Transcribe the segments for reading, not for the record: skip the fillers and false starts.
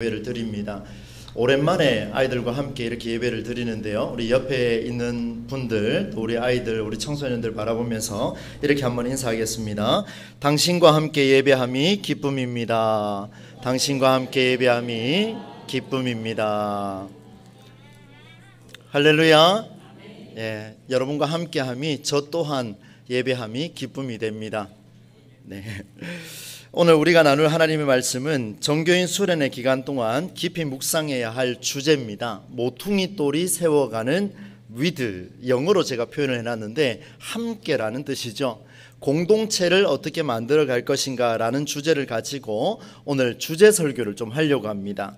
예배를 드립니다. 오랜만에 아이들과 함께 이렇게 예배를 드리는데요. 우리 옆에 있는 분들, 또 우리 아이들, 우리 청소년들 바라보면서 이렇게 한번 인사하겠습니다. 당신과 함께 예배함이 기쁨입니다. 당신과 함께 예배함이 기쁨입니다. 할렐루야. 예, 여러분과 함께함이 저 또한 예배함이 기쁨이 됩니다. 네. 오늘 우리가 나눌 하나님의 말씀은 정교인 수련회 기간 동안 깊이 묵상해야 할 주제입니다. 모퉁이 돌이 세워가는 위드, 영어로 제가 표현을 해놨는데 함께라는 뜻이죠. 공동체를 어떻게 만들어 갈 것인가 라는 주제를 가지고 오늘 주제 설교를 좀 하려고 합니다.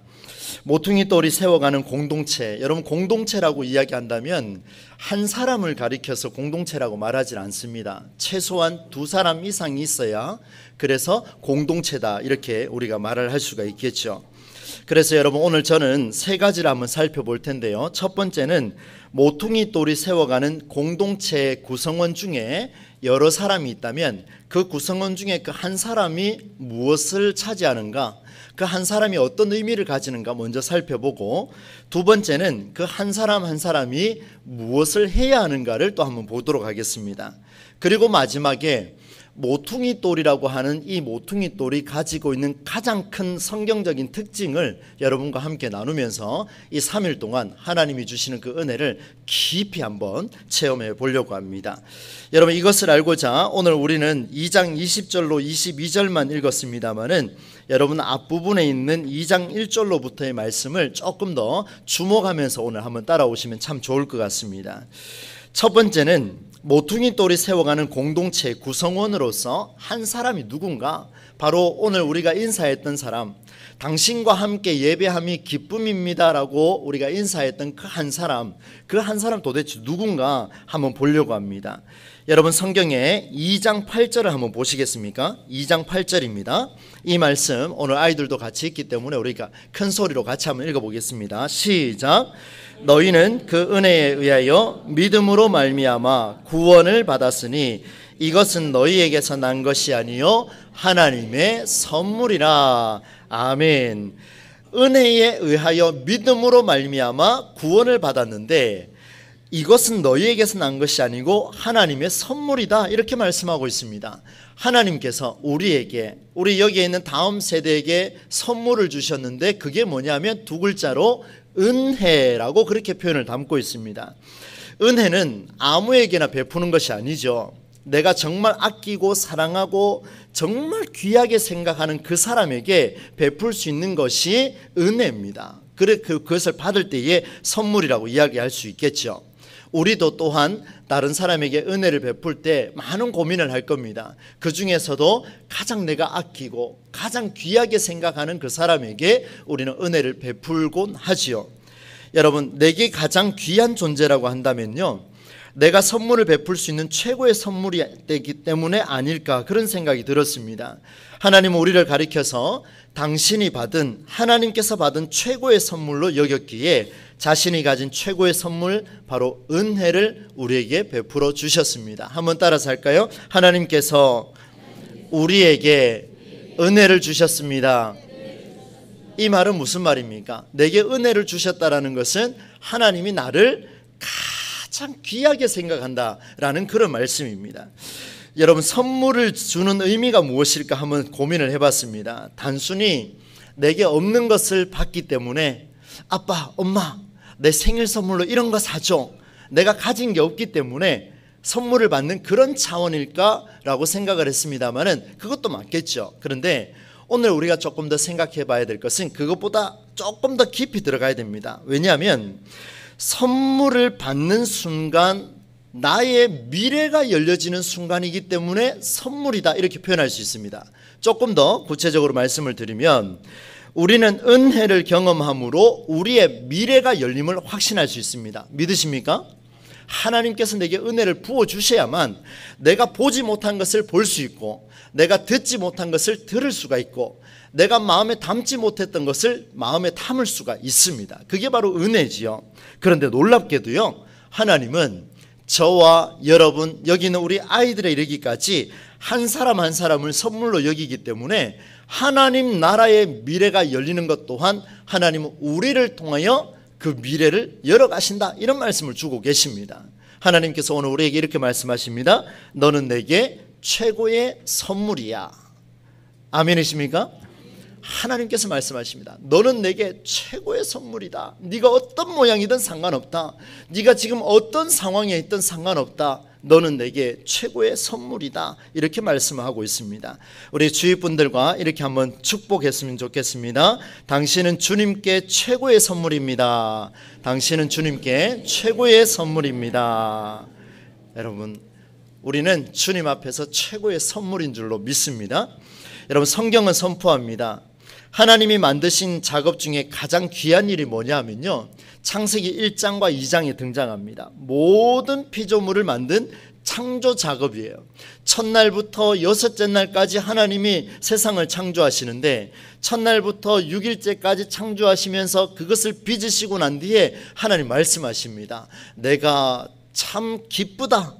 모퉁이 돌이 세워가는 공동체, 여러분 공동체라고 이야기한다면 한 사람을 가리켜서 공동체라고 말하지 않습니다. 최소한 두 사람 이상이 있어야 그래서 공동체다 이렇게 우리가 말을 할 수가 있겠죠. 그래서 여러분 오늘 저는 세 가지를 한번 살펴볼 텐데요. 첫 번째는 모퉁이 돌이 세워가는 공동체 구성원 중에 여러 사람이 있다면 그 구성원 중에 그 한 사람이 무엇을 차지하는가, 그 한 사람이 어떤 의미를 가지는가 먼저 살펴보고, 두 번째는 그 한 사람 한 사람이 무엇을 해야 하는가를 또 한번 보도록 하겠습니다. 그리고 마지막에 모퉁이 돌이라고 하는 이 모퉁이 돌이 가지고 있는 가장 큰 성경적인 특징을 여러분과 함께 나누면서 이 3일 동안 하나님이 주시는 그 은혜를 깊이 한번 체험해 보려고 합니다. 여러분 이것을 알고자 오늘 우리는 2장 20절로 22절만 읽었습니다마는 여러분 앞부분에 있는 2장 1절로부터의 말씀을 조금 더 주목하면서 오늘 한번 따라오시면 참 좋을 것 같습니다. 첫 번째는 모퉁이 돌이 세워가는 공동체 구성원으로서 한 사람이 누군가, 바로 오늘 우리가 인사했던 사람, 당신과 함께 예배함이 기쁨입니다 라고 우리가 인사했던 그 한 사람 도대체 누군가 한번 보려고 합니다. 여러분 성경에 2장 8절을 한번 보시겠습니까? 2장 8절입니다. 이 말씀 오늘 아이들도 같이 있기 때문에 우리가 큰 소리로 같이 한번 읽어보겠습니다. 시작. 너희는 그 은혜에 의하여 믿음으로 말미암아 구원을 받았으니 이것은 너희에게서 난 것이 아니요 하나님의 선물이라. 아멘. 은혜에 의하여 믿음으로 말미암아 구원을 받았는데 이것은 너희에게서 난 것이 아니고 하나님의 선물이다 이렇게 말씀하고 있습니다. 하나님께서 우리에게, 우리 여기에 있는 다음 세대에게 선물을 주셨는데 그게 뭐냐면 두 글자로 은혜라고 그렇게 표현을 담고 있습니다. 은혜는 아무에게나 베푸는 것이 아니죠. 내가 정말 아끼고 사랑하고 정말 귀하게 생각하는 그 사람에게 베풀 수 있는 것이 은혜입니다. 그것을 받을 때에 선물이라고 이야기할 수 있겠죠. 우리도 또한 다른 사람에게 은혜를 베풀 때 많은 고민을 할 겁니다. 그 중에서도 가장 내가 아끼고 가장 귀하게 생각하는 그 사람에게 우리는 은혜를 베풀곤 하지요. 여러분, 내게 가장 귀한 존재라고 한다면요, 내가 선물을 베풀 수 있는 최고의 선물이 되기 때문에 아닐까 그런 생각이 들었습니다. 하나님은 우리를 가리켜서 당신이 받은, 하나님께서 받은 최고의 선물로 여겼기에 자신이 가진 최고의 선물 바로 은혜를 우리에게 베풀어 주셨습니다. 한번 따라서 할까요? 하나님께서 우리에게 은혜를 주셨습니다. 이 말은 무슨 말입니까? 내게 은혜를 주셨다라는 것은 하나님이 나를 가장 귀하게 생각한다라는 그런 말씀입니다. 여러분 선물을 주는 의미가 무엇일까 한번 고민을 해봤습니다. 단순히 내게 없는 것을 받기 때문에 아빠, 엄마 내 생일 선물로 이런 거 사줘, 내가 가진 게 없기 때문에 선물을 받는 그런 차원일까라고 생각을 했습니다마는 그것도 맞겠죠. 그런데 오늘 우리가 조금 더 생각해 봐야 될 것은 그것보다 조금 더 깊이 들어가야 됩니다. 왜냐하면 선물을 받는 순간 나의 미래가 열려지는 순간이기 때문에 선물이다 이렇게 표현할 수 있습니다. 조금 더 구체적으로 말씀을 드리면 우리는 은혜를 경험함으로 우리의 미래가 열림을 확신할 수 있습니다. 믿으십니까? 하나님께서 내게 은혜를 부어주셔야만 내가 보지 못한 것을 볼 수 있고 내가 듣지 못한 것을 들을 수가 있고 내가 마음에 담지 못했던 것을 마음에 담을 수가 있습니다. 그게 바로 은혜지요. 그런데 놀랍게도요, 하나님은 저와 여러분, 여기 있는 우리 아이들에 이르기까지 한 사람 한 사람을 선물로 여기기 때문에 하나님 나라의 미래가 열리는 것 또한 하나님은 우리를 통하여 그 미래를 열어가신다, 이런 말씀을 주고 계십니다. 하나님께서 오늘 우리에게 이렇게 말씀하십니다. 너는 내게 최고의 선물이야. 아멘이십니까? 하나님께서 말씀하십니다. 너는 내게 최고의 선물이다. 네가 어떤 모양이든 상관없다. 네가 지금 어떤 상황에 있든 상관없다. 너는 내게 최고의 선물이다. 이렇게 말씀하고 있습니다. 우리 주위 분들과 이렇게 한번 축복했으면 좋겠습니다. 당신은 주님께 최고의 선물입니다. 당신은 주님께 최고의 선물입니다. 여러분, 우리는 주님 앞에서 최고의 선물인 줄로 믿습니다. 여러분, 성경은 선포합니다. 하나님이 만드신 작업 중에 가장 귀한 일이 뭐냐 하면요, 창세기 1장과 2장에 등장합니다. 모든 피조물을 만든 창조 작업이에요. 첫날부터 여섯째 날까지 하나님이 세상을 창조하시는데, 첫날부터 6일째까지 창조하시면서 그것을 빚으시고 난 뒤에 하나님 말씀하십니다. 내가 참 기쁘다,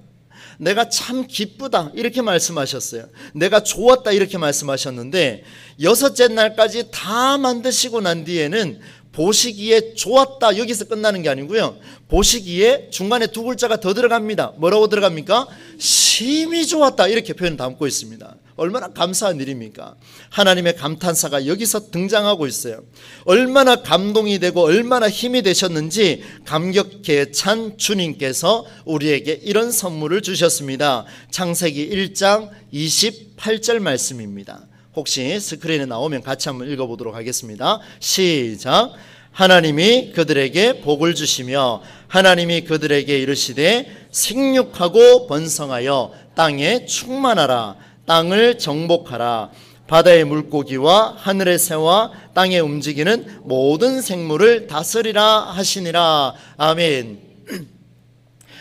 내가 참 기쁘다, 이렇게 말씀하셨어요. 내가 좋았다, 이렇게 말씀하셨는데, 여섯째 날까지 다 만드시고 난 뒤에는 보시기에 좋았다, 여기서 끝나는 게 아니고요, 보시기에 중간에 두 글자가 더 들어갑니다. 뭐라고 들어갑니까? 심히 좋았다, 이렇게 표현 담고 있습니다. 얼마나 감사한 일입니까? 하나님의 감탄사가 여기서 등장하고 있어요. 얼마나 감동이 되고 얼마나 힘이 되셨는지 감격에 찬 주님께서 우리에게 이런 선물을 주셨습니다. 창세기 1장 28절 말씀입니다. 혹시 스크린에 나오면 같이 한번 읽어보도록 하겠습니다. 시작. 하나님이 그들에게 복을 주시며 하나님이 그들에게 이르시되 생육하고 번성하여 땅에 충만하라. 땅을 정복하라. 바다의 물고기와 하늘의 새와 땅에 움직이는 모든 생물을 다스리라 하시니라. 아멘.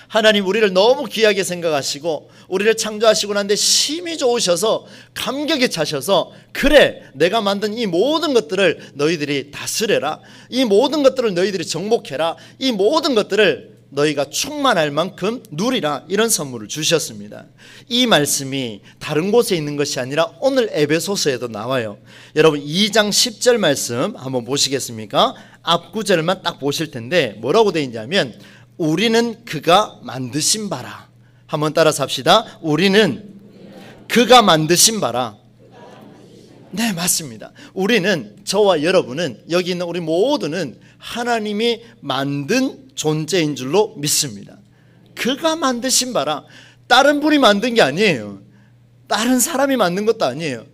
하나님 우리를 너무 귀하게 생각하시고 우리를 창조하시고 난데 심히 좋으셔서 감격에 차셔서, 그래, 내가 만든 이 모든 것들을 너희들이 다스려라. 이 모든 것들을 너희들이 정복해라. 이 모든 것들을 너희가 충만할 만큼 누리라, 이런 선물을 주셨습니다. 이 말씀이 다른 곳에 있는 것이 아니라 오늘 에베소서에도 나와요. 여러분 2장 10절 말씀 한번 보시겠습니까? 앞 구절만 딱 보실 텐데 뭐라고 되어 있냐면, 우리는 그가 만드신 바라. 한번 따라서 합시다. 우리는 그가 만드신 바라. 네, 맞습니다. 우리는, 저와 여러분은, 여기 있는 우리 모두는 하나님이 만든 존재인 줄로 믿습니다. 그가 만드신 바라. 다른 분이 만든 게 아니에요. 다른 사람이 만든 것도 아니에요.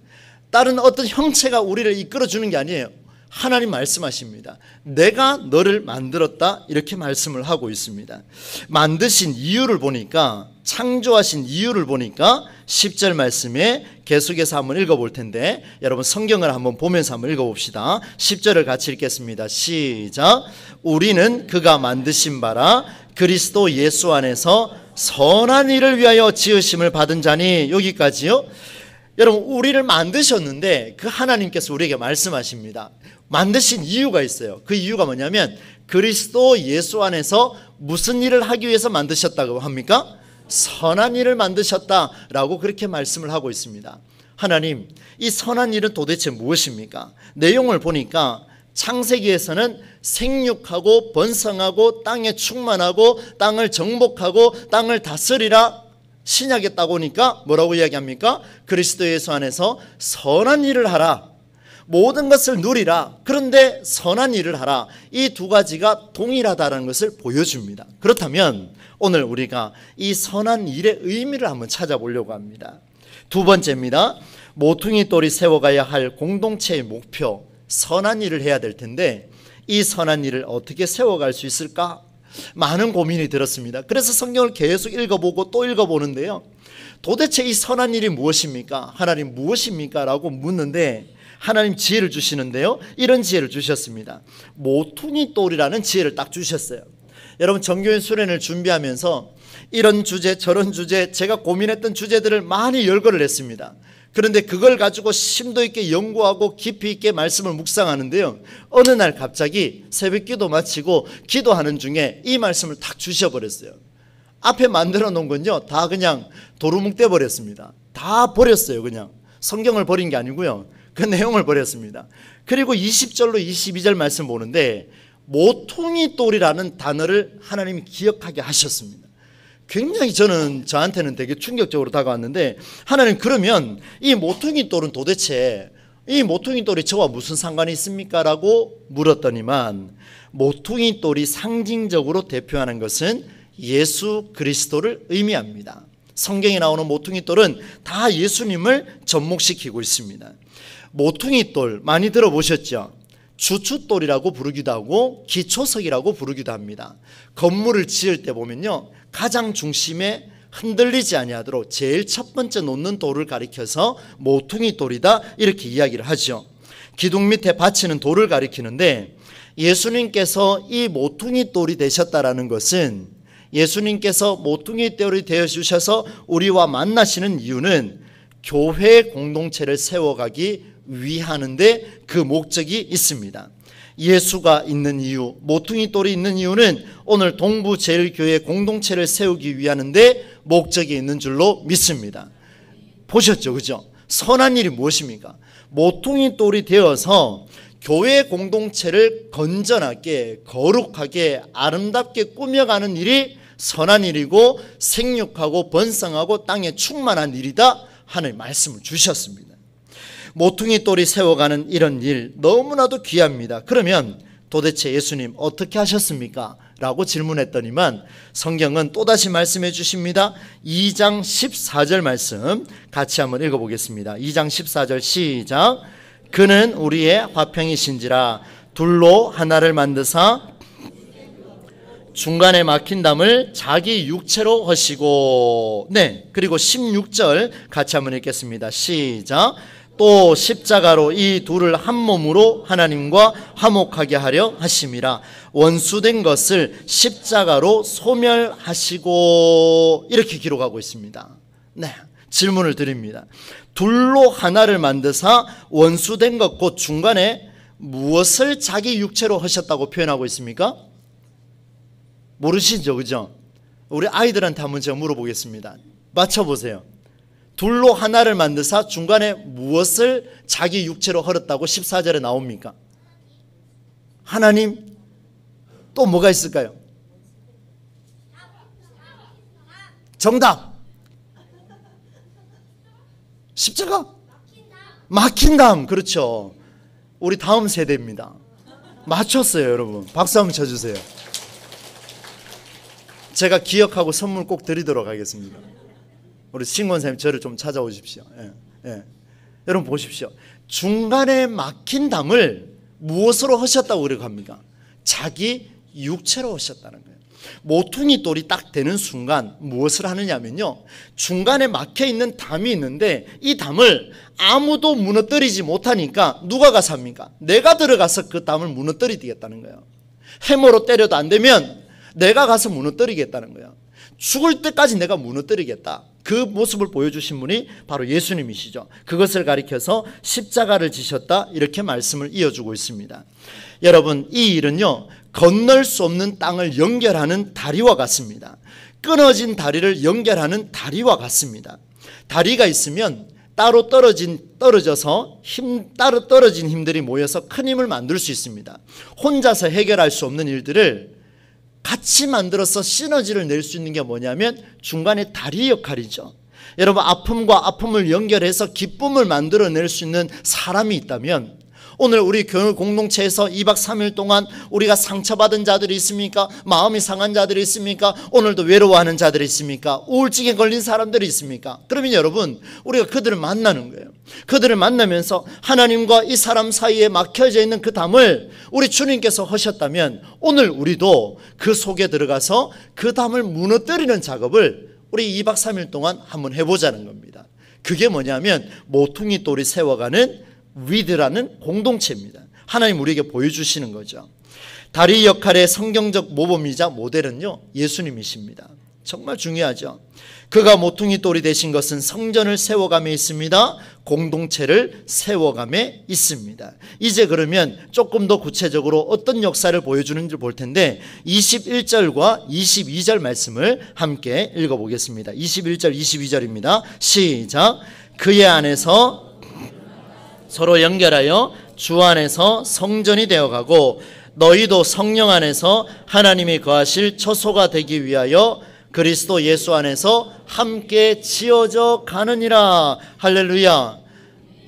다른 어떤 형체가 우리를 이끌어주는 게 아니에요. 하나님 말씀하십니다. 내가 너를 만들었다, 이렇게 말씀을 하고 있습니다. 만드신 이유를 보니까, 창조하신 이유를 보니까 10절 말씀에 계속해서 한번 읽어볼 텐데, 여러분 성경을 한번 보면서 한번 읽어봅시다. 10절을 같이 읽겠습니다. 시작. 우리는 그가 만드신 바라 그리스도 예수 안에서 선한 일을 위하여 지으심을 받은 자니. 여기까지요. 여러분, 우리를 만드셨는데 그 하나님께서 우리에게 말씀하십니다. 만드신 이유가 있어요. 그 이유가 뭐냐면, 그리스도 예수 안에서 무슨 일을 하기 위해서 만드셨다고 합니까? 선한 일을 만드셨다라고 그렇게 말씀을 하고 있습니다. 하나님, 이 선한 일은 도대체 무엇입니까? 내용을 보니까 창세기에서는 생육하고 번성하고 땅에 충만하고 땅을 정복하고 땅을 다스리라. 신약에 딱 오니까 뭐라고 이야기합니까? 그리스도 예수 안에서 선한 일을 하라. 모든 것을 누리라. 그런데 선한 일을 하라. 이 두 가지가 동일하다는 것을 보여줍니다. 그렇다면 오늘 우리가 이 선한 일의 의미를 한번 찾아보려고 합니다. 두 번째입니다. 모퉁이 돌이 세워가야 할 공동체의 목표, 선한 일을 해야 될 텐데 이 선한 일을 어떻게 세워갈 수 있을까? 많은 고민이 들었습니다. 그래서 성경을 계속 읽어보고 또 읽어보는데요, 도대체 이 선한 일이 무엇입니까? 하나님 무엇입니까? 라고 묻는데 하나님 지혜를 주시는데요, 이런 지혜를 주셨습니다. 모퉁이 돌이라는 지혜를 딱 주셨어요. 여러분, 정교인 수련을 준비하면서 이런 주제 저런 주제, 제가 고민했던 주제들을 많이 열거를 했습니다. 그런데 그걸 가지고 심도 있게 연구하고 깊이 있게 말씀을 묵상하는데요, 어느 날 갑자기 새벽기도 마치고 기도하는 중에 이 말씀을 딱 주셔버렸어요. 앞에 만들어 놓은 건요 다 그냥 도루묵 떼버렸습니다. 다 버렸어요. 그냥 성경을 버린 게 아니고요, 그 내용을 버렸습니다. 그리고 20절로 22절 말씀 보는데 모퉁이 돌이라는 단어를 하나님이 기억하게 하셨습니다. 굉장히 저한테는 되게 충격적으로 다가왔는데, 하나님 그러면 이 모퉁이 돌은 도대체 이 모퉁이 돌이 저와 무슨 상관이 있습니까? 라고 물었더니만, 모퉁이 돌이 상징적으로 대표하는 것은 예수 그리스도를 의미합니다. 성경에 나오는 모퉁이 돌은 다 예수님을 접목시키고 있습니다. 모퉁이 돌 많이 들어보셨죠? 주춧돌이라고 부르기도 하고 기초석이라고 부르기도 합니다. 건물을 지을 때 보면요, 가장 중심에 흔들리지 아니하도록 제일 첫 번째 놓는 돌을 가리켜서 모퉁이 돌이다 이렇게 이야기를 하죠. 기둥 밑에 받치는 돌을 가리키는데, 예수님께서 이 모퉁이 돌이 되셨다라는 것은, 예수님께서 모퉁이 돌이 되어 주셔서 우리와 만나시는 이유는 교회 공동체를 세워가기 위하는데 그 목적이 있습니다. 예수가 있는 이유, 모퉁이 돌이 있는 이유는 오늘 동부제일교회 공동체를 세우기 위하는데 목적이 있는 줄로 믿습니다. 보셨죠, 그죠? 선한 일이 무엇입니까? 모퉁이 돌이 되어서 교회 공동체를 건전하게, 거룩하게, 아름답게 꾸며가는 일이 선한 일이고 생육하고 번성하고 땅에 충만한 일이다 하는 말씀을 주셨습니다. 모퉁이 돌이 세워가는 이런 일 너무나도 귀합니다. 그러면 도대체 예수님 어떻게 하셨습니까? 라고 질문했더니만 성경은 또다시 말씀해 주십니다. 2장 14절 말씀 같이 한번 읽어보겠습니다. 2장 14절 시작. 그는 우리의 화평이신지라 둘로 하나를 만드사 중간에 막힌 담을 자기 육체로 하시고, 네, 그리고 16절 같이 한번 읽겠습니다. 시작. 또 십자가로 이 둘을 한 몸으로 하나님과 화목하게 하려 하심이라. 원수된 것을 십자가로 소멸하시고, 이렇게 기록하고 있습니다. 네, 질문을 드립니다. 둘로 하나를 만드사 원수된 것, 곧 중간에 무엇을 자기 육체로 하셨다고 표현하고 있습니까? 모르시죠, 그죠? 우리 아이들한테 한번 제가 물어보겠습니다. 맞춰보세요. 둘로 하나를 만드사 중간에 무엇을 자기 육체로 헐었다고 14절에 나옵니까? 하나님. 또 뭐가 있을까요? 정답. 십자가? 막힌 담. 그렇죠. 우리 다음 세대입니다. 맞췄어요, 여러분. 박수 한번 쳐주세요. 제가 기억하고 선물 꼭 드리도록 하겠습니다. 우리 신권사님 저를 좀 찾아오십시오. 여러분 보십시오. 중간에 막힌 담을 무엇으로 하셨다고 그렇게 합니까? 자기 육체로 하셨다는 거예요. 모퉁이 돌이 딱 되는 순간 무엇을 하느냐면요, 중간에 막혀있는 담이 있는데 이 담을 아무도 무너뜨리지 못하니까 누가 가서 합니까? 내가 들어가서 그 담을 무너뜨리겠다는 거예요. 해머로 때려도 안 되면 내가 가서 무너뜨리겠다는 거예요. 죽을 때까지 내가 무너뜨리겠다. 그 모습을 보여주신 분이 바로 예수님이시죠. 그것을 가리켜서 십자가를 지셨다 이렇게 말씀을 이어주고 있습니다. 여러분, 이 일은요, 건널 수 없는 땅을 연결하는 다리와 같습니다. 끊어진 다리를 연결하는 다리와 같습니다. 다리가 있으면 따로 떨어져서 따로 떨어진 힘들이 모여서 큰 힘을 만들 수 있습니다. 혼자서 해결할 수 없는 일들을 같이 만들어서 시너지를 낼 수 있는 게 뭐냐면 중간에 다리 역할이죠. 여러분, 아픔과 아픔을 연결해서 기쁨을 만들어낼 수 있는 사람이 있다면, 오늘 우리 교회 공동체에서 2박 3일 동안 우리가 상처받은 자들이 있습니까? 마음이 상한 자들이 있습니까? 오늘도 외로워하는 자들이 있습니까? 우울증에 걸린 사람들이 있습니까? 그러면 여러분, 우리가 그들을 만나는 거예요. 그들을 만나면서 하나님과 이 사람 사이에 막혀져 있는 그 담을 우리 주님께서 하셨다면, 오늘 우리도 그 속에 들어가서 그 담을 무너뜨리는 작업을 우리 2박 3일 동안 한번 해보자는 겁니다. 그게 뭐냐면 모퉁이 돌이 세워가는 위드라는 공동체입니다. 하나님 우리에게 보여주시는 거죠. 다리 역할의 성경적 모범이자 모델은요, 예수님이십니다. 정말 중요하죠. 그가 모퉁이 돌이 되신 것은 성전을 세워감에 있습니다. 공동체를 세워감에 있습니다. 이제 그러면 조금 더 구체적으로 어떤 역사를 보여주는지 볼 텐데 21절과 22절 말씀을 함께 읽어보겠습니다. 21절 22절입니다. 시작. 그의 안에서 서로 연결하여 주 안에서 성전이 되어가고 너희도 성령 안에서 하나님이 거하실 처소가 되기 위하여 그리스도 예수 안에서 함께 지어져 가느니라. 할렐루야.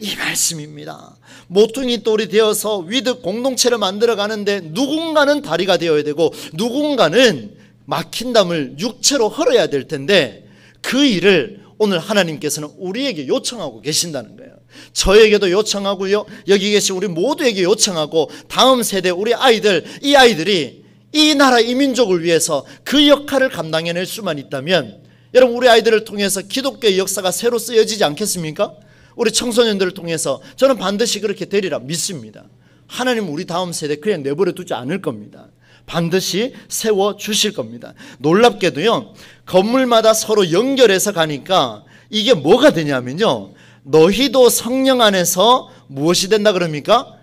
이 말씀입니다. 모퉁이 돌이 되어서 위드 공동체를 만들어 가는데 누군가는 다리가 되어야 되고 누군가는 막힌 담을 육체로 헐어야 될 텐데 그 일을 오늘 하나님께서는 우리에게 요청하고 계신다는 거예요. 저에게도 요청하고요, 여기 계신 우리 모두에게 요청하고 다음 세대 우리 아이들, 이 아이들이 이 나라 이 민족을 위해서 그 역할을 감당해낼 수만 있다면 여러분 우리 아이들을 통해서 기독교의 역사가 새로 쓰여지지 않겠습니까? 우리 청소년들을 통해서 저는 반드시 그렇게 되리라 믿습니다. 하나님은 우리 다음 세대 그냥 내버려 두지 않을 겁니다. 반드시 세워주실 겁니다. 놀랍게도요, 건물마다 서로 연결해서 가니까 이게 뭐가 되냐면요, 너희도 성령 안에서 무엇이 된다 그럽니까?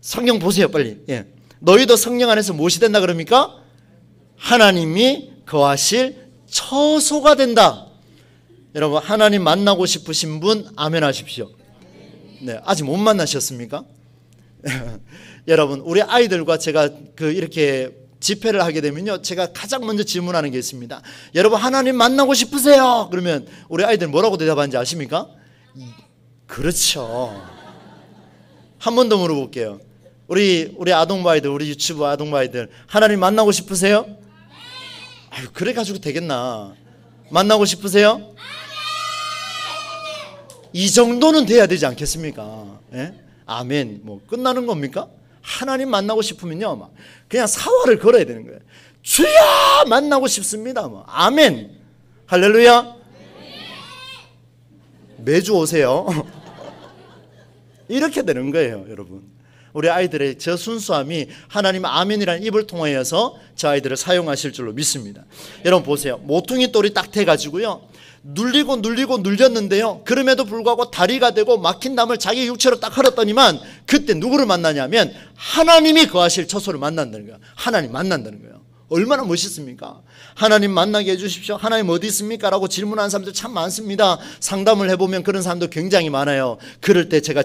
성경 보세요 빨리. 예. 너희도 성령 안에서 무엇이 된다 그럽니까? 하나님이 거하실 처소가 된다. 여러분 하나님 만나고 싶으신 분 아멘 하십시오. 네, 아직 못 만나셨습니까? 여러분 우리 아이들과 제가 이렇게 집회를 하게 되면요, 제가 가장 먼저 질문하는 게 있습니다. 여러분 하나님 만나고 싶으세요? 그러면 우리 아이들 뭐라고 대답하는지 아십니까? 그렇죠. 한 번 더 물어볼게요. 우리 아동바이들, 우리 유치부 아동바이들 하나님 만나고 싶으세요? 아유, 그래 가지고 되겠나? 만나고 싶으세요? 이 정도는 돼야 되지 않겠습니까? 예? 아멘. 뭐 끝나는 겁니까? 하나님 만나고 싶으면요, 막 그냥 사활을 걸어야 되는 거예요. 주여 만나고 싶습니다. 뭐 아멘. 할렐루야. 매주 오세요. 이렇게 되는 거예요, 여러분. 우리 아이들의 저 순수함이 하나님 아멘이라는 입을 통하여서 저 아이들을 사용하실 줄로 믿습니다. 여러분 보세요. 모퉁이 돌이 딱 돼가지고요, 눌리고 눌렸는데요, 그럼에도 불구하고 다리가 되고 막힌 담을 자기 육체로 딱 헐었더니만 그때 누구를 만나냐면 하나님이 거하실 처소를 만난다는 거예요. 하나님 만난다는 거예요. 얼마나 멋있습니까? 하나님 만나게 해주십시오. 하나님 어디 있습니까? 라고 질문하는 사람들 참 많습니다. 상담을 해보면 그런 사람도 굉장히 많아요. 그럴 때 제가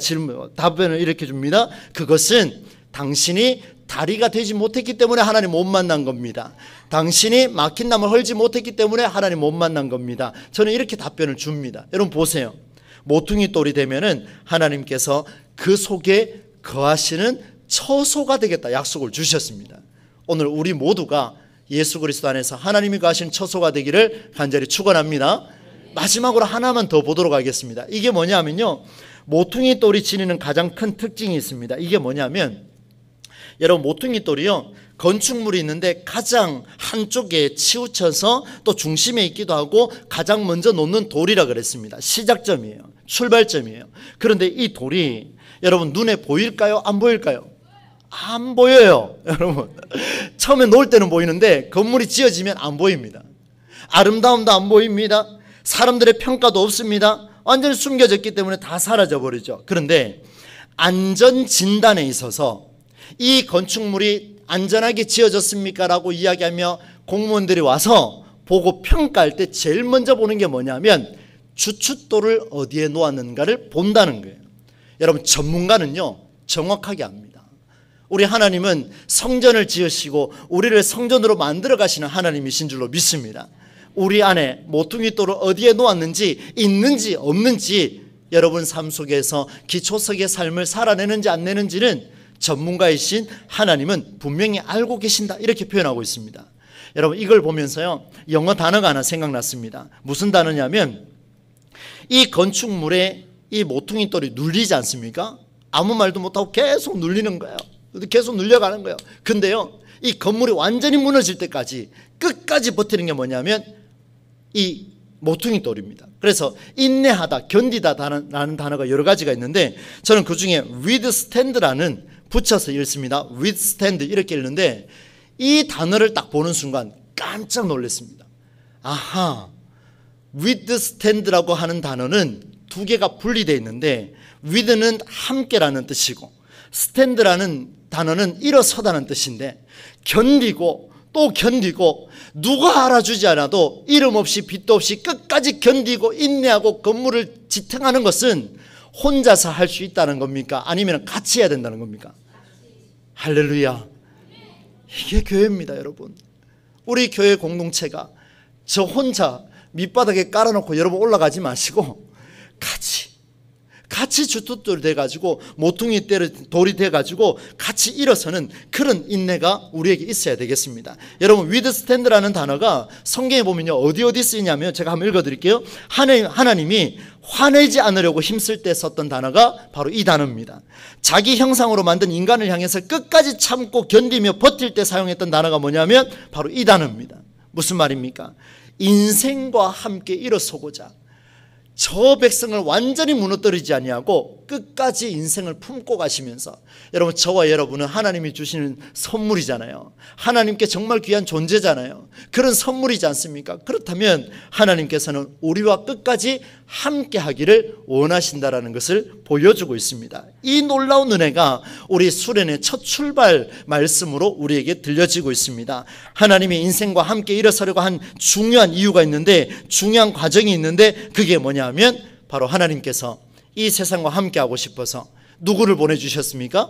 답변을 이렇게 줍니다. 그것은 당신이 다리가 되지 못했기 때문에 하나님 못 만난 겁니다. 당신이 막힌 담을 헐지 못했기 때문에 하나님 못 만난 겁니다. 저는 이렇게 답변을 줍니다. 여러분 보세요. 모퉁이 돌이 되면은 하나님께서 그 속에 거하시는 처소가 되겠다 약속을 주셨습니다. 오늘 우리 모두가 예수 그리스도 안에서 하나님이 거하시는 처소가 되기를 간절히 축원합니다. 마지막으로 하나만 더 보도록 하겠습니다. 이게 뭐냐면요, 모퉁이 돌이 지니는 가장 큰 특징이 있습니다. 이게 뭐냐면, 여러분 모퉁이 돌이요, 건축물이 있는데 가장 한쪽에 치우쳐서 또 중심에 있기도 하고 가장 먼저 놓는 돌이라 그랬습니다. 시작점이에요. 출발점이에요. 그런데 이 돌이 여러분 눈에 보일까요? 안 보일까요? 안 보여요. 여러분 처음에 놓을 때는 보이는데 건물이 지어지면 안 보입니다. 아름다움도 안 보입니다. 사람들의 평가도 없습니다. 완전히 숨겨졌기 때문에 다 사라져 버리죠. 그런데 안전 진단에 있어서 이 건축물이 안전하게 지어졌습니까? 라고 이야기하며 공무원들이 와서 보고 평가할 때 제일 먼저 보는 게 뭐냐면 주춧돌을 어디에 놓았는가를 본다는 거예요. 여러분 전문가는요 정확하게 압니다. 우리 하나님은 성전을 지으시고 우리를 성전으로 만들어 가시는 하나님이신 줄로 믿습니다. 우리 안에 모퉁이 돌을 어디에 놓았는지, 있는지 없는지, 여러분 삶 속에서 기초석의 삶을 살아내는지 안 내는지는 전문가이신 하나님은 분명히 알고 계신다, 이렇게 표현하고 있습니다. 여러분 이걸 보면서요 영어 단어가 하나 생각났습니다. 무슨 단어냐면, 이 건축물에 이 모퉁이 돌이 눌리지 않습니까? 아무 말도 못하고 계속 눌리는 거예요. 계속 눌려가는 거예요. 근데요 이 건물이 완전히 무너질 때까지 끝까지 버티는 게 뭐냐면 이 모퉁이 돌입니다. 그래서 인내하다, 견디다라는 단어가 여러 가지가 있는데 저는 그 중에 withstand라는 붙여서 읽습니다. withstand 이렇게 읽는데 이 단어를 딱 보는 순간 깜짝 놀랐습니다. 아하, withstand라고 하는 단어는 두 개가 분리되어 있는데 with는 함께라는 뜻이고 stand라는 단어는 일어서다는 뜻인데, 견디고 또 견디고 누가 알아주지 않아도 이름 없이 빛도 없이 끝까지 견디고 인내하고 건물을 지탱하는 것은 혼자서 할 수 있다는 겁니까? 아니면 같이 해야 된다는 겁니까? 할렐루야. 이게 교회입니다, 여러분. 우리 교회 공동체가 저 혼자 밑바닥에 깔아놓고 여러분 올라가지 마시고 같이 주춧돌이 돼가지고 모퉁이 돌이 돼가지고 같이 일어서는 그런 인내가 우리에게 있어야 되겠습니다. 여러분, withstand라는 단어가 성경에 보면요 어디 쓰이냐면, 제가 한번 읽어드릴게요. 하나님이 화내지 않으려고 힘쓸 때 썼던 단어가 바로 이 단어입니다. 자기 형상으로 만든 인간을 향해서 끝까지 참고 견디며 버틸 때 사용했던 단어가 뭐냐면 바로 이 단어입니다. 무슨 말입니까? 인생과 함께 일어서고자 저 백성을 완전히 무너뜨리지 아니하고 끝까지 인생을 품고 가시면서, 여러분, 저와 여러분은 하나님이 주시는 선물이잖아요. 하나님께 정말 귀한 존재잖아요. 그런 선물이지 않습니까? 그렇다면 하나님께서는 우리와 끝까지 함께 하기를 원하신다라는 것을 보여주고 있습니다. 이 놀라운 은혜가 우리 수련의 첫 출발 말씀으로 우리에게 들려지고 있습니다. 하나님이 인생과 함께 일어서려고 한 중요한 이유가 있는데, 중요한 과정이 있는데, 그게 뭐냐 하면 바로 하나님께서 이 세상과 함께 하고 싶어서 누구를 보내주셨습니까?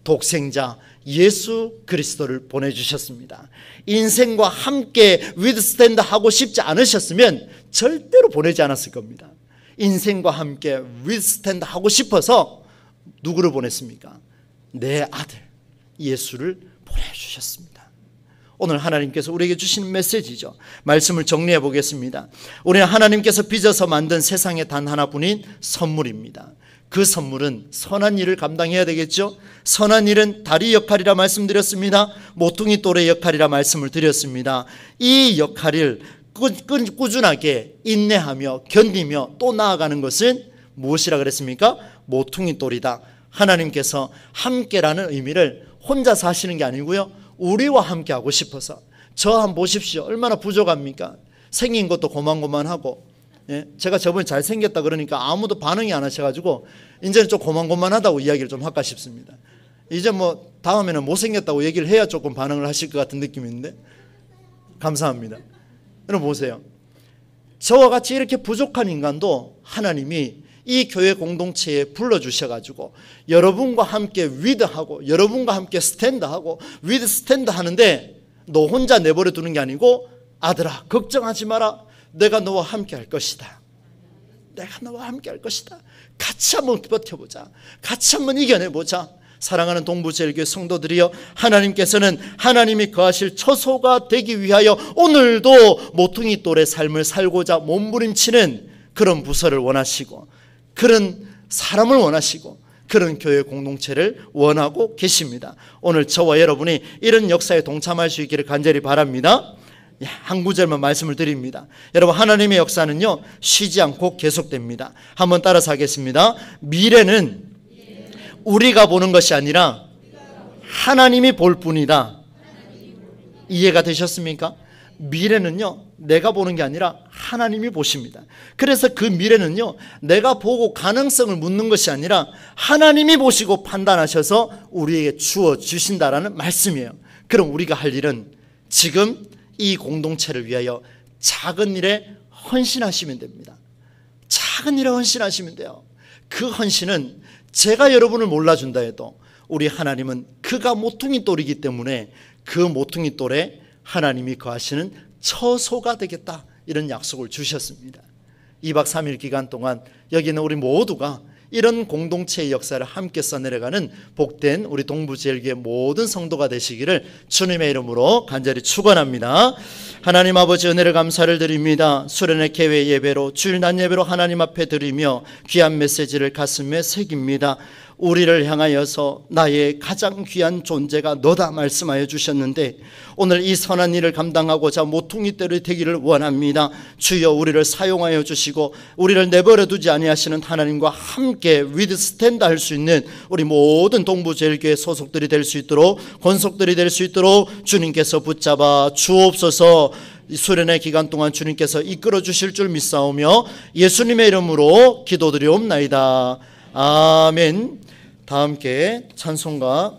독생자 예수 그리스도를 보내주셨습니다. 인생과 함께 withstand 하고 싶지 않으셨으면 절대로 보내지 않았을 겁니다. 인생과 함께 withstand 하고 싶어서 누구를 보냈습니까? 내 아들 예수를 보내주셨습니다. 오늘 하나님께서 우리에게 주시는 메시지죠. 말씀을 정리해 보겠습니다. 우리는 하나님께서 빚어서 만든 세상에 단 하나뿐인 선물입니다. 그 선물은 선한 일을 감당해야 되겠죠. 선한 일은 다리 역할이라 말씀드렸습니다. 모퉁이 돌의 역할이라 말씀을 드렸습니다. 이 역할을 꾸준하게 인내하며 견디며 또 나아가는 것은 무엇이라 그랬습니까? 모퉁이 돌이다. 하나님께서 함께라는 의미를 혼자서 하시는 게 아니고요, 우리와 함께 하고 싶어서. 저 한번 보십시오. 얼마나 부족합니까? 생긴 것도 고만고만하고, 제가 저번에 잘생겼다 그러니까 아무도 반응이 안 하셔가지고 이제는 좀 고만고만하다고 이야기를 좀 할까 싶습니다. 이제 뭐 다음에는 못생겼다고 얘기를 해야 조금 반응을 하실 것 같은 느낌인데, 감사합니다. 여러분 보세요. 저와 같이 이렇게 부족한 인간도 하나님이 이 교회 공동체에 불러주셔가지고 여러분과 함께 위드하고 여러분과 함께 스탠드하고 위드 스탠드 하는데, 너 혼자 내버려 두는 게 아니고, 아들아 걱정하지 마라, 내가 너와 함께 할 것이다. 내가 너와 함께 할 것이다. 같이 한번 버텨보자. 같이 한번 이겨내보자. 사랑하는 동부제일교회 성도들이여, 하나님께서는 하나님이 거하실 처소가 되기 위하여 오늘도 모퉁이 돌의 삶을 살고자 몸부림치는 그런 부서를 원하시고, 그런 사람을 원하시고, 그런 교회 공동체를 원하고 계십니다. 오늘 저와 여러분이 이런 역사에 동참할 수 있기를 간절히 바랍니다. 한 구절만 말씀을 드립니다. 여러분, 하나님의 역사는요 쉬지 않고 계속됩니다. 한번 따라서 하겠습니다. 미래는 우리가 보는 것이 아니라 하나님이 볼 뿐이다. 이해가 되셨습니까? 미래는요 내가 보는 게 아니라 하나님이 보십니다. 그래서 그 미래는요 내가 보고 가능성을 묻는 것이 아니라 하나님이 보시고 판단하셔서 우리에게 주어 주신다라는 말씀이에요. 그럼 우리가 할 일은 지금 이 공동체를 위하여 작은 일에 헌신하시면 됩니다. 작은 일에 헌신하시면 돼요. 그 헌신은 제가 여러분을 몰라준다 해도 우리 하나님은 그가 모퉁이 돌이기 때문에 그 모퉁이 돌에 하나님이 거하시는 처소가 되겠다, 이런 약속을 주셨습니다. 2박 3일 기간 동안 여기는 우리 모두가 이런 공동체의 역사를 함께 써내려가는 복된 우리 동부제일교회 모든 성도가 되시기를 주님의 이름으로 간절히 축원합니다. 하나님 아버지, 은혜를 감사를 드립니다. 수련회 개회 예배로, 주일 낮 예배로 하나님 앞에 드리며 귀한 메시지를 가슴에 새깁니다. 우리를 향하여서 나의 가장 귀한 존재가 너다 말씀하여 주셨는데, 오늘 이 선한 일을 감당하고자 모퉁이대로 되기를 원합니다. 주여, 우리를 사용하여 주시고 우리를 내버려 두지 아니하시는 하나님과 함께 위드스탠드 할 수 있는 우리 모든 동부제일교회 소속들이 될 수 있도록, 권속들이 될 수 있도록 주님께서 붙잡아 주옵소서. 수련의 기간 동안 주님께서 이끌어 주실 줄 믿사오며 예수님의 이름으로 기도드리옵나이다. 아멘. 다 함께 찬송가